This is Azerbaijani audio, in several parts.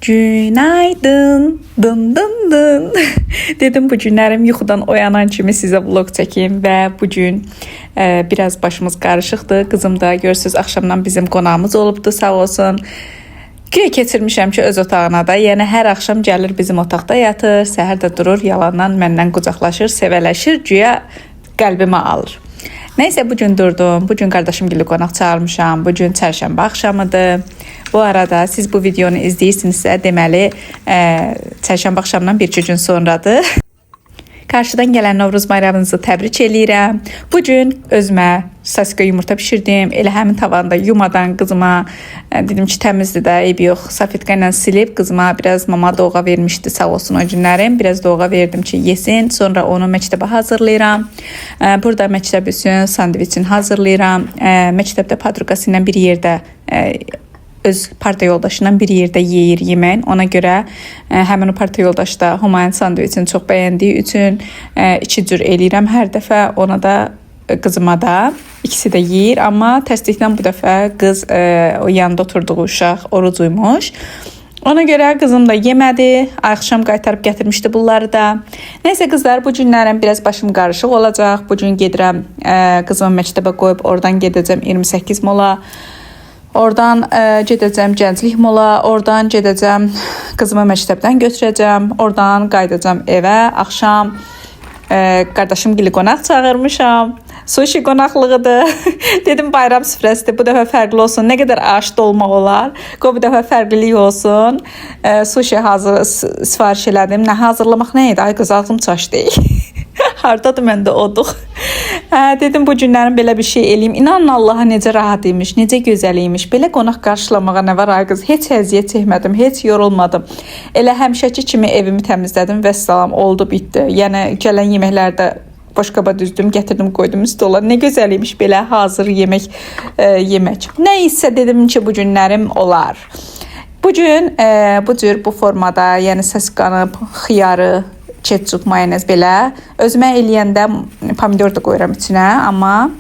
Günaydın, dın dın dın. Dedim bu günlərim yuxudan oyanan kimi sizə vlog çəkim və bu gün biraz başımız qarışıqdır. Qızım da görürsüz axşamdan bizim qonağımız olubdu, sağ olsun. Güya keçirmişəm ki öz otağına da, yəni hər axşam gəlir bizim otaqda yatır, səhər də durur, yalandan məndən qucaqlaşır, sevələşir, güya qəlbimə alır. Nəysə bu gün durdum, bu gün qardaşımgili qonaq çağırmışam, bu gün çərşənbə axşamıdır. Bu arada siz bu videonu izləyirsinizsə, deməli çərşənbə axşamdan bir-iki gün sonradır. Qarşıdan gələn Novruz bayramınızı təbrik eləyirəm. Bu gün özümə saska yumurta pişirdim. Elə həmin tavanda yumadan qızıma dedim ki təmizdir də, eybi yox. Safetka ilə silib qızıma biraz mama doğğa vermişdi, sağ olsun o günlərim. Biraz doğğa verdim ki yesin. Sonra onu məktəbə hazırlayıram. Burada məktəb üçün sandviçini hazırlayıram. Məktəbdə padruqası ilə bir yerdə öz parta yoldaşından bir yerdə yeyir yemək. Ona görə həmin o parta yoldaşı da Humayun sandviçini çox bəyəndiyi üçün 2 cür eləyirəm hər dəfə. Ona da qızıma da ikisi də yeyir, amma təsdiqdən bu dəfə qız o yanında oturduğu uşaq orucuymuş. Ona görə qızım da yemədi. Axşam qaytarıb gətirmişdi bunları da. Nəysə qızlar, bu günlərim biraz başım qarışıq olacaq. Bu gün gedirəm qızımı məktəbə qoyub oradan gedəcəm 28 mola. Oradan gedəcəm Gənclik mola, oradan gedəcəm qızımı məktəbdən götürəcəm, oradan qayıdacam evə. Axşam qardaşımgili qonaq çağırmışam. Sushi qonaqlığıdır. Dedim bayram süfrəsidir, bu dəfə fərqli olsun. Nə qədər aş dolmaq olar, qoy bu dəfə fərqlilik olsun. Sushi sifariş elədim. Nə hazırlamaq nə idi? Ay qız, ağzım çaşdı. Hardadır məndə oduq. Dedim bu günlərim belə bir şey eləyim. İnanın Allaha necə rahat imiş, necə gözəl imiş. Belə qonaq qarşılamağa nə var ay qız? Heç əziyyət çəkmədim, heç yorulmadım. Elə həmişəki kimi evimi təmizlədim və salam, oldu, bitdi. Yəni gələn yeməklərdə boşqaba düzdüm, gətirdim, qoydum stola. Nə gözəl imiş belə hazır yemək yemək. Nə isə dedim ki bu günlərim olar. Bu gün bu cür bu formada, yəni saskanı, xiyarı, ketçup, mayonez belə. Özümə eləyəndə pomidor da qoyuram içinə, amma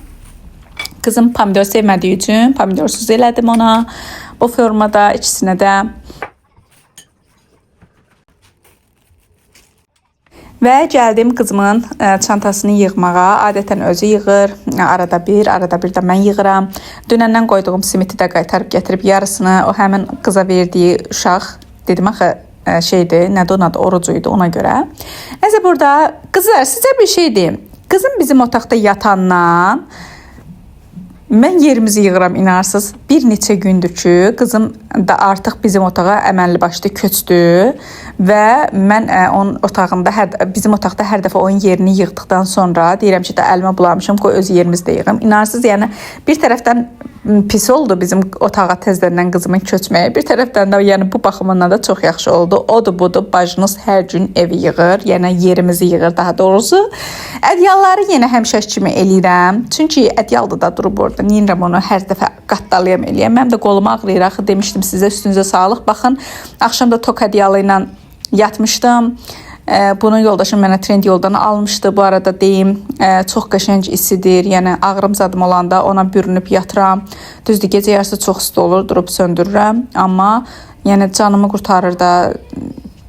qızım pomidor sevmədiyi üçün pomidorsuz elədim ona. Bu formada ikisinə də. Və gəldim qızımın çantasını yığmağa. Adətən özü yığır, arada bir də mən yığıram. Dünəndən qoyduğum simiti də qaytarıb gətirib yarısını o həmin qıza verdiyi uşaq, dedim axı şeydir, nədir onun adı, orucuydu ona görə. Nəsə burada qızlar sizə bir şey deyim. Qızım bizim otaqda yatandan mən yerimizi yığıram, inarsınız. Bir neçə gündür ki qızım da artıq bizim otağa əməlli başlı köçdü və mən onun otağında bizim otaqda hər dəfə onun yerini yığdıqdan sonra deyirəm ki, əlimə bulamışam, qoy öz yerimizdə yığım. İnarsınız, yəni bir tərəfdən pis oldu bizim otağa təzədən qızımın köçməyi. Bir tərəfdən də yəni bu baxımından da çox yaxşı oldu. Odur budur, bacınız hər gün evi yığır, yəni yerimizi yığır daha doğrusu. Ədyalları yenə həmişə kimi eləyirəm. Çünki ədyalda da durub orada. Niyirəm onu hər dəfə qatdalayam eləyəm. Mənim də qoluma ağrıyır. Axı demişdim sizə, üstünüzə sağlıq. Baxın, axşam da tok ədyalı ilə yatmışdım. Bunun yoldaşım mənə trend yoldan almışdı. Bu arada deyim, çox qəşəng isidir. Yəni ağrım zadım olanda ona bürünüb yatıram. Düzdür, gecə yarısı çox isti olur, durub söndürürəm. Amma yəni canımı qurtarır da.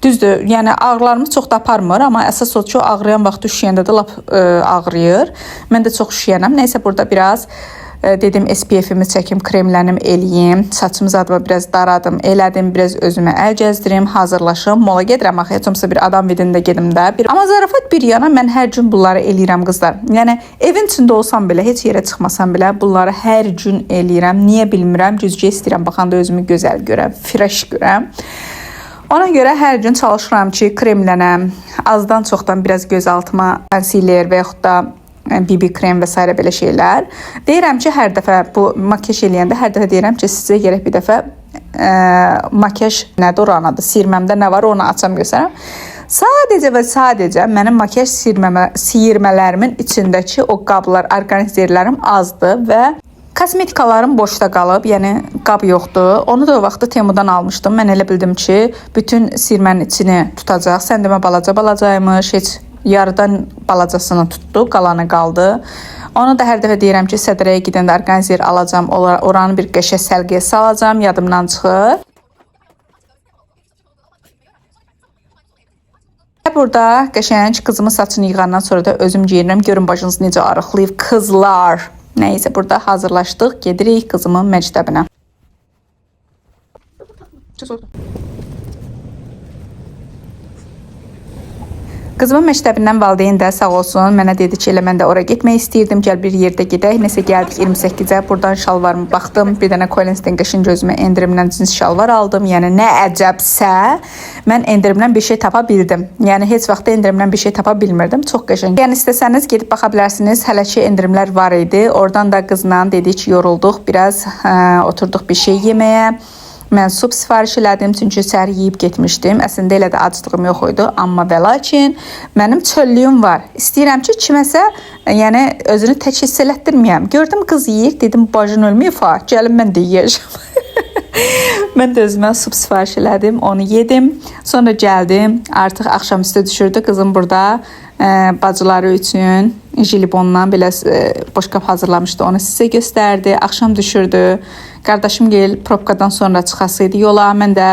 Düzdür, yəni ağrılarımı çox da aparmır, amma əsas o ki, ağrıyan vaxt üşüyəndə də lap ağrıyır. Mən də çox üşüyənəm. Nəysə burada biraz dedim SPF-imi çəkim, kremlənim eləyim. Saçımı zadıma biraz daradım, elədim, biraz özümə əl gəzdirim, hazırlaşım. Mola gedirəm, axı heç olmasa bir adam vidində gedim də. Amma zarafat bir yana mən hər gün bunları eləyirəm qızlar. Yəni evin içində olsam belə, heç yerə çıxmasam belə bunları hər gün eləyirəm. Niyə bilmirəm, güzgə istəyirəm, baxanda özümü gözəl görəm, fresh görəm. Ona görə hər gün çalışıram ki, kremlənəm. Azdan çoxdan biraz göz altıma concealer və yaxud da BB krem və s. belə şeylər. Deyirəm ki, hər dəfə bu makyaj eləyəndə hər dəfə deyirəm ki, sizə gərək bir dəfə makyaj nədir oranadır, sirməmdə nə var onu açam göstərəm. Sadəcə və sadəcə mənim makyaj siyirmələrimin içindəki o qablar, orqanizerlərim azdır və kosmetikalarım boşda qalıb, yəni qab yoxdur. Onu da o vaxtda Temudan almışdım. Mən elə bildim ki, bütün sirmənin içini tutacaq. Sən demə balaca-balacaymış, heç yarıdan balacasını tutdu, qalanı qaldı. Onu da hər dəfə deyirəm ki, sədrəyə gedəndə orqanizer alacam, oranı bir qəşəng səlqəyə salacam, yadımdan çıxır. burada qəşəng qızımın saçını yığandan sonra da özüm geyinirəm. Görün başınız necə arıqlayıb qızlar. Nəysə burada hazırlaşdıq. Gedirik qızımın məktəbinə. Qızımın məktəbindən valideyn də sağ olsun mənə dedi ki, elə mən də ora getmək istəyirdim. Gəl bir yerdə gedək. Nəsə gəldik 28-ə. Buradan şalvarımı baxdım. Bir dənə Collins'dən qəşəng özümə endirimdən cins şalvar aldım. Yəni nə əcəbsə, mən endirimdən bir şey tapa bildim. Yəni heç vaxt endirimdən bir şey tapa bilmirdim. Çox qəşəng. Yəni istəsəniz gedib baxa bilərsiniz. Hələ ki endirimlər var idi. Oradan da qızla dedik, yorulduq. Biraz oturduq bir şey yeməyə. Mən sup sifariş elədim, çünki səhər yeyib getmişdim. Əslində elə də aclığım yox idi, amma və lakin mənim çöllüyüm var. İstəyirəm ki, kiməsə, yəni özünü tək hiss elətdirməyəm. Gördüm qız yeyir, dedim bacın ölməyib ha, gəlin mən də yeyəcəm. Mən də özümə sup sifariş elədim, onu yedim. Sonra gəldim, artıq axşamüstü düşürdü. Qızım burada bacıları üçün jilibondan belə boşqab hazırlamışdı. Onu sizə göstərdi. Axşam düşürdü. Qardaşım gel probkadan sonra çıxasıydı yola. Mən də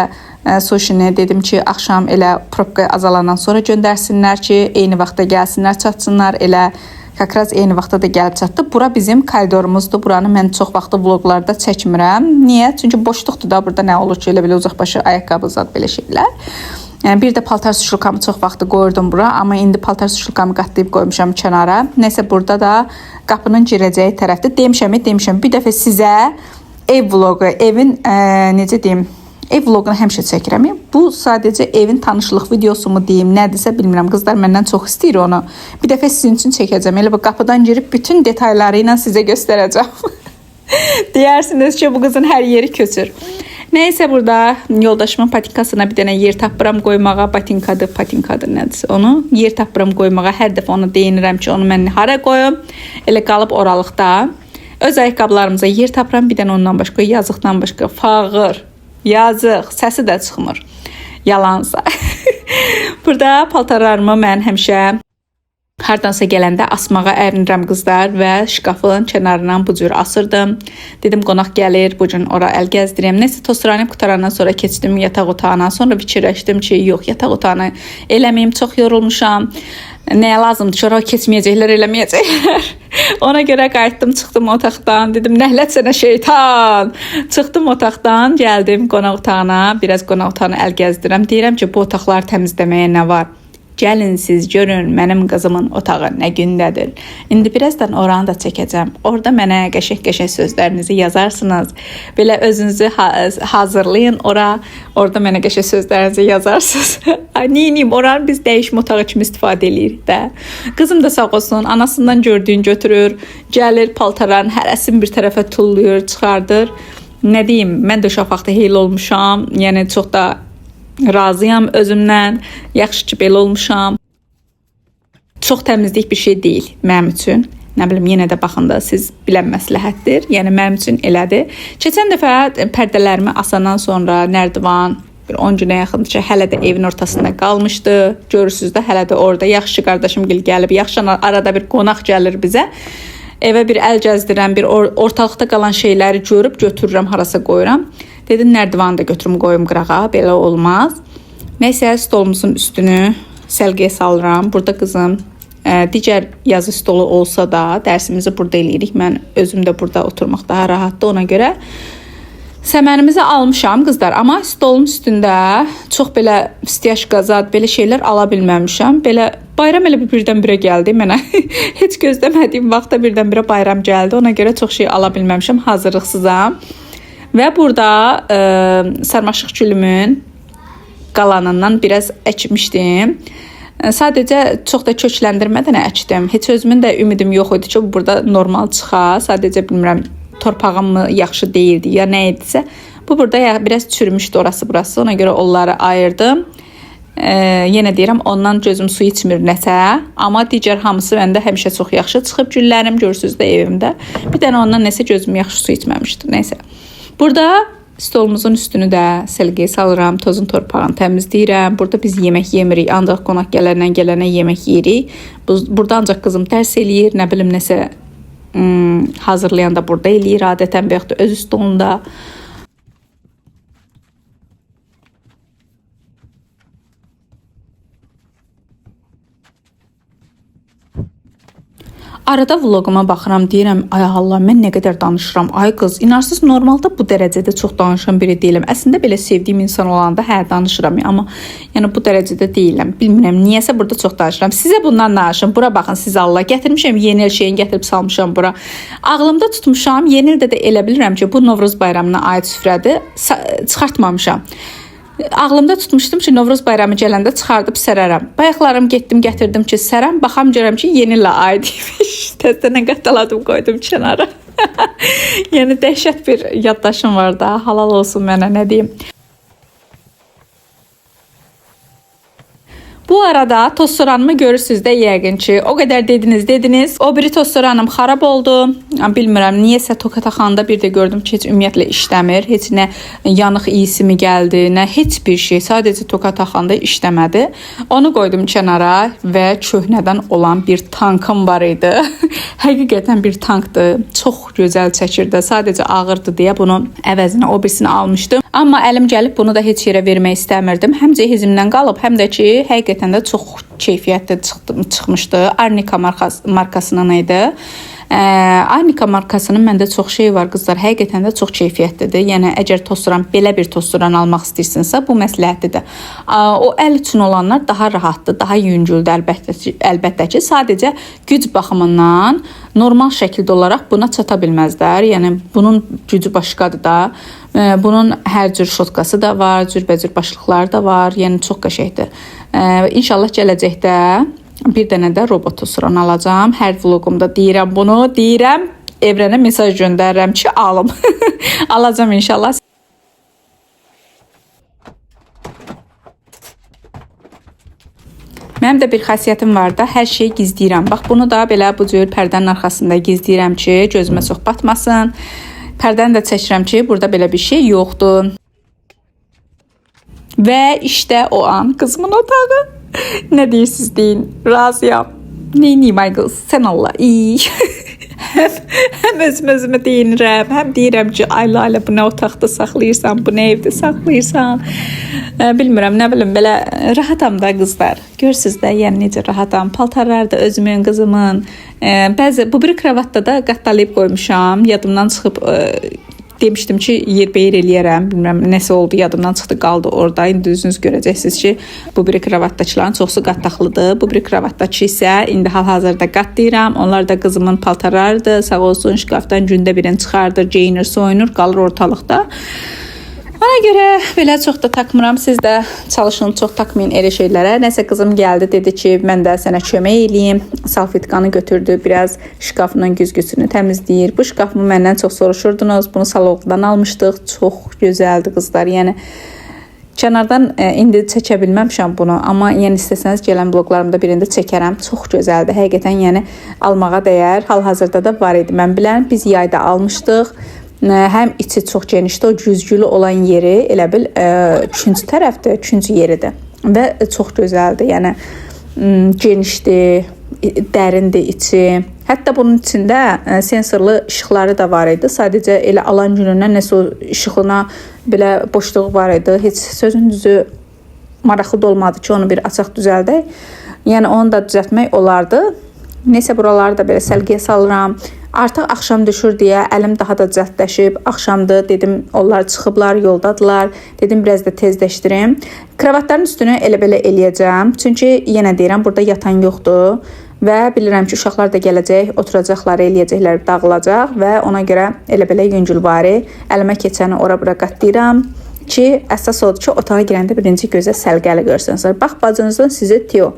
Soşinə dedim ki, axşam elə probka azalandan sonra göndərsinlər ki, eyni vaxtda gəlsinlər, çatsınlar. Elə kakraz eyni vaxtda da gəlib çatdı. Bura bizim koridorumuzdur. Buranı mən çox vaxtı vloqlarda çəkmirəm. Niyə? Çünki boşluqdur da. Burada nə olur ki, elə belə uzaqbaşı ayaqqabı zad belə şeylər. Yəni bir də paltar suşulkamı çox vaxtı qoyurdum bura, amma indi paltar suşulkamı qatlayıb qoymuşam kənara. Nəsə burada da qapının girəcəyi tərəfdə demişəm. Bir dəfə sizə ev vloqu, evin necə deyim, ev vloqunu həmişə çəkirəm. Bu sadəcə evin tanışlıq videosu mu deyim, nədirsə bilmirəm. Qızlar məndən çox istəyir onu. Bir dəfə sizin üçün çəkəcəm. Elə bu qapıdan girib bütün detayları ilə sizə göstərəcəm. Deyirsiniz ki, bu qızın hər yeri köçür. Nəysə burada yoldaşımın patinkasına bir dənə yer tapıram qoymağa, patinkadır nədirsə onu. Yer tapıram qoymağa, hər dəfə onu deyinirəm ki, onu mən hara qoyum. Elə qalıb oralıqda. Öz ayaqqabılarımıza yer tapıram, bir dənə ondan başqa, yazıqdan başqa, fağır, yazıq, səsi də çıxmır. Yalansa. Burada paltarlarımı mən həmişə hardansa gələndə asmağa ərinirəm qızlar və şkafın kənarından bu cür asırdım. Dedim qonaq gəlir, bu gün ora əl gəzdirəm. Nəsə tozranıb qutarandan sonra keçdim yataq otağına. Sonra fikirləşdim ki, yox, yataq otağını eləməyim, çox yorulmuşam. Nəyə lazımdır ki, ora keçməyəcəklər, eləməyəcəklər. Ona görə qayıtdım, çıxdım otaqdan. Dedim, nəhlət sənə şeytan. Çıxdım otaqdan, gəldim qonaq otağına. Biraz qonaq otağına əl gəzdirəm. Deyirəm ki, bu otaqları təmizləməyə nə var? Gəlin siz görün mənim qızımın otağı nə gündədir. İndi birazdan oranı da çəkəcəm. Orada mənə qəşəng-qəşəng sözlərinizi yazarsınız. Belə özünüzü hazırlayın orada mənə qəşəng sözlərinizi yazarsınız. Neyim, oranı biz dəyişmə otağı kimi istifadə edirik də. Qızım da sağ olsun, anasından gördüyün götürür, gəlir paltarların hərəsini bir tərəfə tullayır, çıxardır. Nə deyim, mən də uşaq vaxtı heyl olmuşam, yəni çox da razıyam özümdən, yaxşı ki belə olmuşam. Çox təmizlik bir şey deyil mənim üçün. Nə bilim, yenə də baxın da siz bilən məsləhətdir. Yəni mənim üçün elədir. Keçən dəfə pərdələrimi asandan sonra nərdivan bir 10 günə yaxındır ki, hələ də evin ortasında qalmışdı. Görürsüz də hələ də orada yaxşı qardaşım gəlib, yaxşı arada bir qonaq gəlir bizə. Evə bir əl gəzdirəm, bir ortalıqda qalan şeyləri görüb götürürəm, harasa qoyuram. Dedim, nərdivanı da götürüm qoyum qırağa, belə olmaz. Nəysə, stolumuzun üstünü səlqəyə salıram. Burada qızım, digər yazı stolu olsa da, dərsimizi burada eləyirik. Mən özüm də burada oturmaq daha rahatdır ona görə. Səmənimizi almışam qızlar, amma stolun üstündə çox belə stiyaş qazad, belə şeylər ala bilməmişəm. Belə bayram elə birdən-birə gəldi mənə. Heç gözləmədiyim vaxtda birdən-birə bayram gəldi. Ona görə çox şey ala bilməmişəm, hazırlıqsızam. Və burada sarmaşıq gülümün qalanından biraz əkmişdim. Sadəcə çox da kökləndirmədən əkdim. Heç özümün də ümidim yox idi ki, burada normal çıxa. Sadəcə bilmirəm, torpağım mı yaxşı deyildi ya nə idisə. Bu burada biraz çürümüşdü orası burası. Ona görə onları ayırdım. Yenə deyirəm, ondan gözüm su içmir nəsə. Amma digər hamısı məndə həmişə çox yaxşı çıxıb güllərim, görürsünüz də evimdə. Bir dənə ondan nəsə gözüm yaxşı su içməmişdi. Nəysə. Burada stolumuzun üstünü də səlqəyə salıram, tozun torpağını təmizləyirəm. Burada biz yemək yemirik, ancaq qonaq gələnə yemək yeyirik. Burada ancaq qızım dərs eləyir, nə bilim nəsə hazırlayan da burada eləyir, adətən bəyaxud da öz stolunda. Arada vloquma baxıram, deyirəm, ay Allah, mən nə qədər danışıram. Ay qız, inarsız normalda bu dərəcədə çox danışan biri deyiləm. Əslində belə sevdiyim insan olanda hə danışıram, amma yəni bu dərəcədə deyiləm. Bilmirəm, niyəsə burada çox danışıram. Sizə bundan danışım. Bura baxın, siz Allah, gətirmişəm yeni il şeyini gətirib salmışam bura. Ağlımda tutmuşam. Yeni ildə də elə bilirəm ki, bu Novruz bayramına aid süfrədir. Çıxartmamışam. Ağlımda tutmuşdum ki, Novruz bayramı gələndə çıxardıb sərərəm. Bayaqlarım getdim, gətirdim ki, sərəm. Baxam görəm ki, yeni ilə aid imiş. Təzədən qataladım, qoydum kənara. Yəni dəhşət bir yaddaşım var da. Halal olsun mənə, nə deyim. Bu arada tostoranımı görürsünüz də yəqin ki, o qədər dediniz. O biri tostoranım xarab oldu. Bilmirəm, niyəsə toka taxanda bir də gördüm ki, heç ümumiyyətlə işləmir. Heç nə yanıq iyisi mi gəldi, nə heç bir şey. Sadəcə toka taxanda işləmədi. Onu qoydum kənara və köhnədən olan bir tankım var idi. Həqiqətən bir tankdır. Çox gözəl çəkirdi. Sadəcə ağırdı deyə bunu əvəzinə o birisini almışdım. Amma əlim gəlib bunu da heç yerə vermək istəmirdim. Həm cehizimdən qalıb, həm də ki, həqiqətən də çox keyfiyyətli çıxmışdı. Arnika markasının idi. Arnika markasının məndə çox şey var qızlar, həqiqətən də çox keyfiyyətlidir. Yəni əgər tostoran, belə bir tostoran almaq istəyirsinizsə, bu məsləhətlidir. O əl üçün olanlar daha rahatdır, daha yüngüldür əlbəttə ki, sadəcə güc baxımından normal şəkildə olaraq buna çata bilməzlər. Yəni bunun gücü başqadır da. Bunun hər cür şotkası da var, cürbəcür başlıqları da var. Yəni çox qəşəngdir. İnşallah gələcəkdə bir dənə də robot tostoran alacağam. Hər vloqumda deyirəm bunu, deyirəm, evrənə mesaj göndərirəm ki, alım. Alacağam inşallah. Mənim də bir xasiyyətim var da, hər şeyi gizləyirəm. Bax, bunu da belə bu cür pərdənin arxasında gizləyirəm ki, gözümə çox batmasın. Pərdəni də çəkirəm ki, burada belə bir şey yoxdur. Və işte o an qızımın otağı. Nə deyirsiniz deyin, razıyam. Neyniyim ay qız, sən Allah, iyi. Həm özümə deyinirəm, həm deyirəm ki, ay Lalə, bu nə otaqda saxlayırsan, bu nə evdə saxlayırsan. Bilmirəm, nə bilim, belə rahatam da qızlar. Görürsünüz də, yəni necə rahatam. Paltarlar da özümün, qızımın. Bəzi, bu bir kravatda da qattalayıb qoymuşam. Yadımdan çıxıb demişdim ki, yerbəyir eləyərəm. Bilmirəm, nəsə oldu, yadımdan çıxdı, qaldı orada. İndi özünüz görəcəksiniz ki, bu biri kravatdakilərin çoxsu qattaqlıdır. Bu biri kravatdakı isə indi hal-hazırda qatlayıram. Onlar da qızımın paltarlarıdır. Sağ olsun, şkafdan gündə birini çıxardır, geyinir, soyunur, qalır ortalıqda. Ona görə belə çox da takmıram. Siz də çalışın, çox takmayın elə şeylərə. Nəsə qızım gəldi, dedi ki, mən də sənə kömək eləyim. Salfetkanı götürdü, biraz şkafının güzgüsünü təmizləyir. Bu şkafımı məndən çox soruşurdunuz. Bunu salondan almışdıq. Çox gözəldir qızlar. Yəni kənardan indi çəkə bilməmişəm bunu, amma yəni istəsəniz gələn vloqlarımda birində çəkərəm. Çox gözəldir. Həqiqətən yəni almağa dəyər. Hal-hazırda da var idi. Mən bilən biz yayda almışdıq. Həm içi çox genişdir, o güzgülü olan yeri elə bil üçüncü tərəfdir, üçüncü yeridir və çox gözəldir. Yəni genişdir, dərindir içi. Hətta bunun içində sensorlu işıqları da var idi. Sadəcə elə alan günündən nəsə o işığına belə boşluğu var idi. Heç sözün düzü maraqlı da olmadı ki, onu bir açaq düzəldək. Yəni onu da düzəltmək olardı. Neysə buraları da belə səlqəyə salıram. Artıq axşam düşür deyə əlim daha da cəhdləşib. Axşamdır, dedim, onlar çıxıblar, yoldadılar. Dedim, biraz da tezləşdirim. Kravatların üstünü elə-belə eləyəcəm. Çünki yenə deyirəm, burada yatan yoxdur. Və bilirəm ki, uşaqlar da gələcək, oturacaqlar, eləyəcəklər, dağılacaq. Və ona görə elə-belə yüngülvari əlimə keçəni ora-bura qatlayıram. Ki, əsas odur ki, otağa girəndə birinci gözə səlqəli görsünüz. Bax, bacınızdan sizi Teo.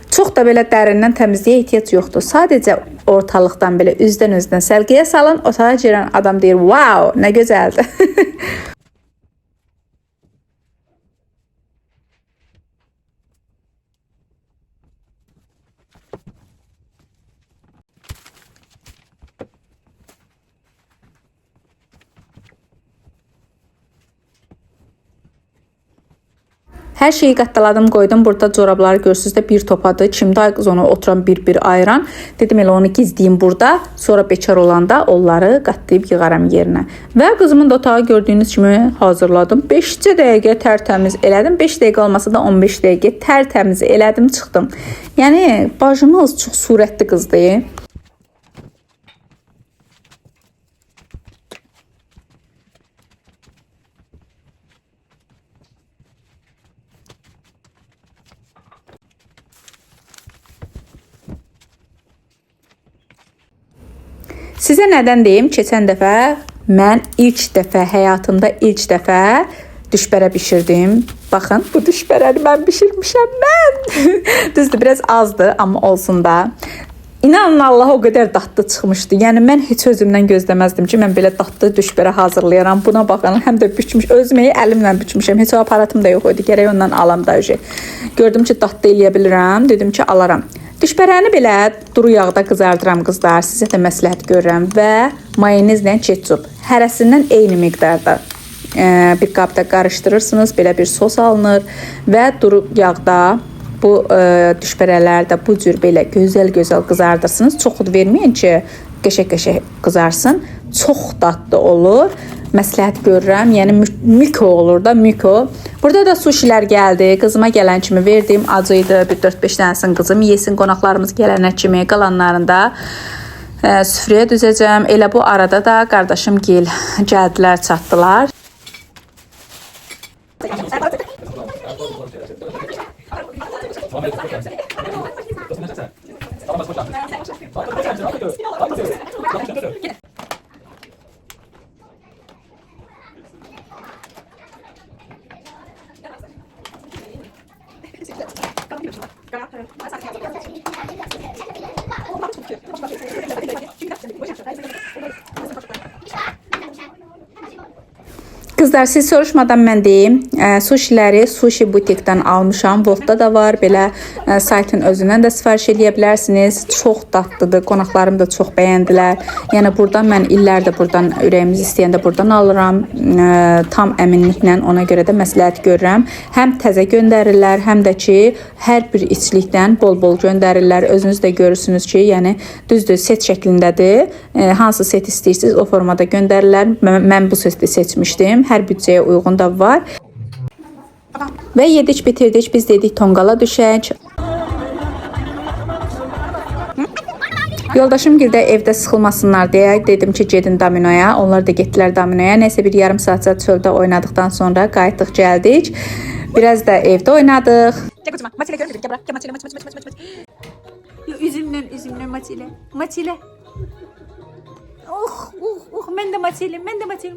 Çox da belə dərindən təmizliyə ehtiyac yoxdur. Sadəcə ortalıqdan belə üzdən səlqəyə salın. Otağa girən adam deyir, wow, nə gözəldir. Hər şeyi qattaladım, qoydum. Burada corabları görürsünüz də bir topadır. Kimdə ay qız onu oturan bir ayıran. Dedim elə onu gizləyim burada. Sonra bekar olanda onları qatlayıb yığaram yerinə. Və qızımın da otağı gördüyünüz kimi hazırladım. 5 dəqiqə tərtəmiz elədim. 5 dəqiqə olmasa da 15 dəqiqə tərtəmiz elədim, çıxdım. Yəni bacımız çox surətli qızdır. Sizə nədən deyim? Keçən dəfə mən həyatımda ilk dəfə düşbərə bişirdim. Baxın, bu düşbərəni mən bişirmişəm mən. Düzdür, biraz azdı, amma olsun da. İnanın Allah o qədər dadlı çıxmışdı. Yəni mən heç özümdən gözləməzdim ki, mən belə dadlı düşbərə hazırlayaram. Buna baxın, həm də bükmüş, özümü əlimlə bükmüşəm. Heç o aparatım da yox idi. Gərək ondan alam da. Gördüm ki, dadlı eləyə bilirəm. Dedim ki, alaram. Düşbərəni belə duru yağda qızardıram qızlar. Sizə də məsləhət görürəm və mayonezlə ketçup. Hərəsindən eyni miqdarda bir qabda qarışdırırsınız. Belə bir sos alınır və duru yağda bu düşbərələr də bu cür belə gözəl-gözəl qızardırsınız. Çox verməyin ki, qəşəng-qəşəng qızarsın. Çox dadlı olur. Məsləhət görürəm. Yəni miko olur da, miko. Burada da suşilər gəldi. Qızıma gələn kimi verdim. Acı idi. Bir 4-5 dənəsini qızım yesin. Qonaqlarımız gələnə kimi qalanlarında süfrəyə düzəcəm. Elə bu arada da qardaşım gil gəldilər, çatdılar. Qızlar, siz soruşmadan mən deyim, suşiləri Sushi Butikdən almışam. Voltda da var, belə saytın özündən də sifariş edə bilərsiniz. Çox dadlıdır, qonaqlarım da çox bəyəndilər. Yəni buradan mən illərdə buradan ürəyimiz istəyəndə buradan alıram. Tam əminliklə, ona görə də məsləhət görürəm. Həm təzə göndərirlər, həm də ki, hər bir içlikdən bol-bol göndərirlər. Özünüz də görürsünüz ki, yəni düzdür, set şəklindədir. Hansı set istəyirsiniz, o formada göndərirlər. Mən bu seti seçmişdim. Hər büdcəyə uyğun da var. Və yedik, bitirdik. Biz dedik tonqala düşək. Yoldaşım girdə evdə sıxılmasınlar deyə dedim ki, gedin Dominoya. Onlar da getdilər Dominoya. Nəysə bir yarım saatca çöldə oynadıqdan sonra qayıtdıq, gəldik. Biraz da evdə oynadıq. Matilə görmürdük. Gəl bura. Gəl Matilə. Üzümlə Matilə. Mən də Matilə.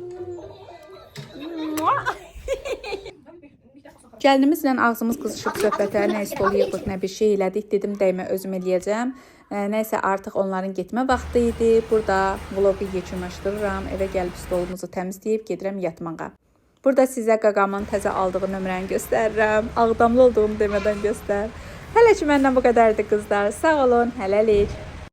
Gəlinimizlə ağzımız qızışıb söhbətə, nə stol yığdıq, nə bir şey elədik. Dedim dəymə özüm eləyəcəm. Nəysə artıq onların getmə vaxtı idi. Burada vlogu yekunlaşdırıram. Evə gəlib stolumuzu təmizləyib gedirəm yatmağa. Burada sizə qaqamın təzə aldığı nömrəni göstərirəm. Ağdamlı olduğunu demədən göstər. Hələ ki məndən bu qədərdir qızlar. Sağ olun, hələlik.